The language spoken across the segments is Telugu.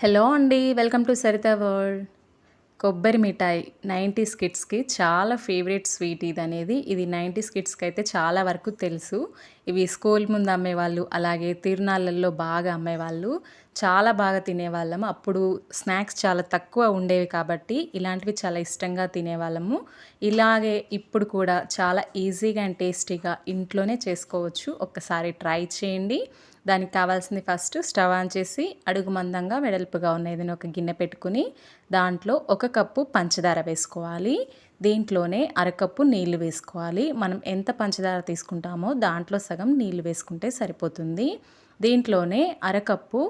హలో అండి. Welcome to Saritha world. కొబ్బరి మిఠాయి 90s కిడ్స్‌కి చాలా ఫేవరెట్ స్వీట్ ఇదనేది. ఇది 90s కిడ్స్‌కైతే చాలా వరకు తెలుసు. ఇవి స్కూల్ ముందు అమ్మేవాళ్ళు, అలాగే తిరునాళ్ళల్లో బాగా అమ్మేవాళ్ళు. చాలా బాగా తినేవాళ్ళము. అప్పుడు స్నాక్స్ చాలా తక్కువ ఉండేవి కాబట్టి, ఇలాంటివి చాలా ఇష్టంగా తినేవాళ్ళము. ఇలాగే ఇప్పుడు కూడా చాలా ఈజీగా అండ్ టేస్టీగా ఇంట్లోనే చేసుకోవచ్చు. ఒక్కసారి ట్రై చేయండి. దానికి కావాల్సింది ఫస్ట్ స్టవ్ ఆన్ చేసి అడుగు మందంగా వెడల్పుగా ఉన్న ఏదైనా ఒక గిన్నె పెట్టుకుని దాంట్లో 1 కప్పు పంచదార వేసుకోవాలి. దీంట్లోనే అరకప్పు నీళ్లు వేసుకోవాలి. మనం ఎంత పంచదార తీసుకుంటామో దాంట్లో సగం నీళ్లు వేసుకుంటే సరిపోతుంది. దీంట్లోనే అరకప్పు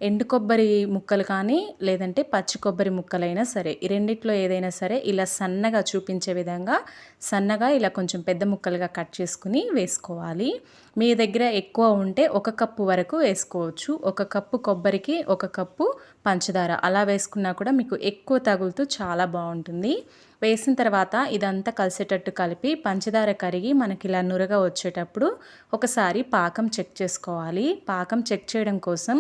ఎండు కొబ్బరి ముక్కలు కానీ లేదంటే పచ్చి కొబ్బరి ముక్కలైనా సరే, ఈ రెండిట్లో ఏదైనా సరే ఇలా సన్నగా చూపించే విధంగా సన్నగా ఇలా కొంచెం పెద్ద ముక్కలుగా కట్ చేసుకుని వేసుకోవాలి. మీ దగ్గర ఎక్కువ ఉంటే 1 కప్పు వరకు వేసుకోవచ్చు. 1 కప్పు కొబ్బరికి 1 కప్పు పంచదార అలా వేసుకున్నా కూడా మీకు ఎక్కువ తగులుతూ చాలా బాగుంటుంది. వేసిన తర్వాత ఇదంతా కలిసేటట్టు కలిపి పంచదార కరిగి మనకి ఇలా నురగ వచ్చేటప్పుడు ఒకసారి పాకం చెక్ చేసుకోవాలి. పాకం చెక్ చేయడం కోసం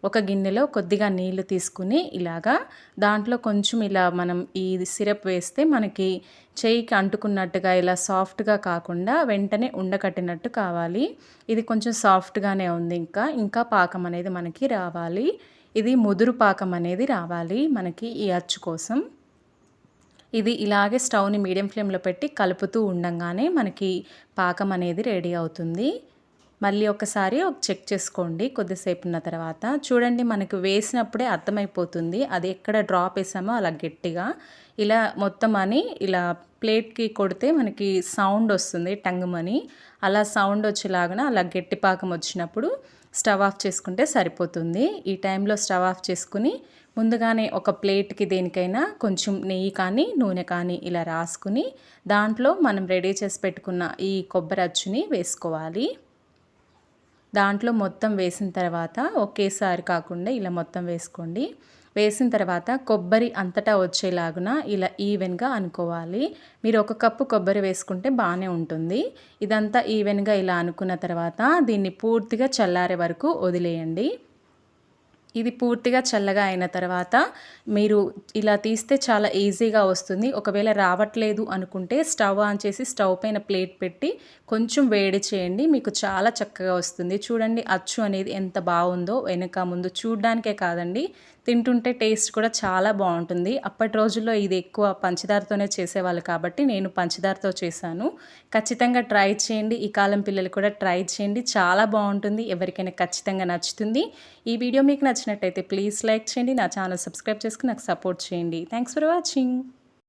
ఒక గిన్నెలో కొద్దిగా నీళ్లు తీసుకుని ఇలాగా దాంట్లో కొంచెం ఇలా మనం ఈ సిరప్ వేస్తే మనకి చేయికి అంటుకున్నట్టుగా ఇలా సాఫ్ట్గా కాకుండా వెంటనే ఉండకట్టినట్టు కావాలి. ఇది కొంచెం సాఫ్ట్గానే ఉంది. ఇంకా పాకం అనేది మనకి రావాలి. ఇది ముదురు పాకం అనేది రావాలి మనకి ఈ అచ్చు కోసం. ఇది ఇలాగే స్టవ్ని మీడియం ఫ్లేమ్లో పెట్టి కలుపుతూ ఉండంగానే మనకి పాకం అనేది రెడీ అవుతుంది. మళ్ళీ ఒకసారి చెక్ చేసుకోండి కొద్దిసేపు ఉన్న తర్వాత. చూడండి మనకు వేసినప్పుడే అర్థమైపోతుంది అది ఎక్కడ డ్రాప్ వేసామో అలా గట్టిగా ఇలా మొత్తం అని ఇలా ప్లేట్కి కొడితే మనకి సౌండ్ వస్తుంది టంగుమని. అలా సౌండ్ వచ్చేలాగా అలా గట్టి పాకం వచ్చినప్పుడు స్టవ్ ఆఫ్ చేసుకుంటే సరిపోతుంది. ఈ టైంలో స్టవ్ ఆఫ్ చేసుకుని ముందుగానే ఒక ప్లేట్కి దేనికైనా కొంచెం నెయ్యి కానీ నూనె కానీ ఇలా రాసుకుని దాంట్లో మనం రెడీ చేసి పెట్టుకున్న ఈ కొబ్బరి అచ్చుని వేసుకోవాలి. దాంట్లో మొత్తం వేసిన తర్వాత ఒకేసారి కాకుండా ఇలా మొత్తం వేసుకోండి. వేసిన తర్వాత కొబ్బరి అంతటా వచ్చేలాగున ఇలా ఈవెన్గా అనుకోవాలి. మీరు 1 కప్పు కొబ్బరి వేసుకుంటే బాగానే ఉంటుంది. ఇదంతా ఈవెన్గా ఇలా అనుకున్న తర్వాత దీన్ని పూర్తిగా చల్లారే వరకు వదిలేయండి. ఇది పూర్తిగా చల్లగా అయిన తర్వాత మీరు ఇలా తీస్తే చాలా ఈజీగా వస్తుంది. ఒకవేళ రావట్లేదు అనుకుంటే స్టవ్ ఆన్ చేసి స్టవ్ పైన ప్లేట్ పెట్టి కొంచెం వేడి చేయండి. మీకు చాలా చక్కగా వస్తుంది. చూడండి అచ్చు అనేది ఎంత బాగుందో వెనక ముందు చూడడానికే కాదండి, తింటుంటే టేస్ట్ కూడా చాలా బాగుంటుంది. అప్పటి రోజుల్లో ఇది ఎక్కువ పంచదారతోనే చేసేవాళ్ళు కాబట్టి నేను పంచదారతో చేశాను. ఖచ్చితంగా ట్రై చేయండి. ఈ కాలం పిల్లలు కూడా ట్రై చేయండి. చాలా బాగుంటుంది. ఎవరికైనా ఖచ్చితంగా నచ్చుతుంది. ఈ వీడియో మీకు నచ్చినట్టయితే ప్లీజ్ లైక్ చేయండి. నా ఛానల్ సబ్స్క్రైబ్ చేసుకుని నాకు సపోర్ట్ చేయండి. Thanks for watching.